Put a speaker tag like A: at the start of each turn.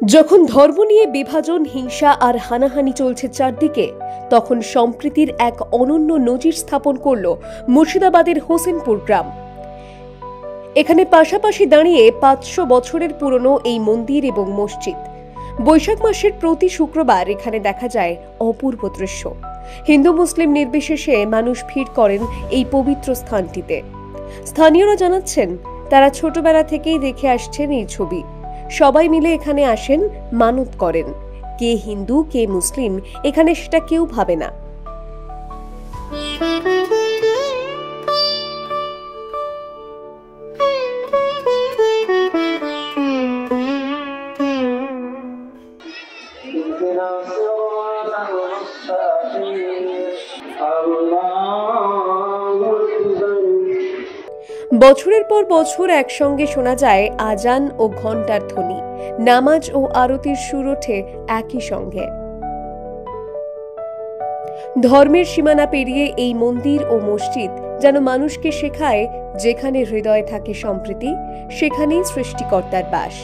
A: যখন ধর্ম নিয়ে বিভাজন, হিংসা আর হানাহানি চলছে চারদিকে, তখন সম্প্রীতির এক অনন্য নজির স্থাপন করল মুর্শিদাবাদের হোসেনপুর গ্রাম। এখানে পাশাপাশি দাঁড়িয়ে 500 বছরের পুরনো এই মন্দির এবং মসজিদ। বৈশাখ মাসের প্রতি শুক্রবার এখানে দেখা যায় অপূর্ব দৃশ্য। হিন্দু মুসলিম নির্বিশেষে মানুষ ভিড় করেন এই পবিত্র স্থানটিতে। স্থানীয়রা জানাচ্ছেন, তারা ছোটবেলা থেকেই দেখে আসছেন এই ছবি। সবাই মিলে এখানে আসেন, মানত করেন। কে হিন্দু কে মুসলিম এখানে সেটা কেউ ভাবে না। বছরের পর বছর একসঙ্গে শোনা যায় আজান ও ঘণ্টার ধ্বনি, নামাজ ও আরতির সুর ওঠে একই সঙ্গে। ধর্মের সীমানা পেরিয়ে এই মন্দির ও মসজিদ যেন মানুষকে শেখায়, যেখানে হৃদয়ে থাকে সম্প্রীতি, সেখানেই সৃষ্টিকর্তার বাস।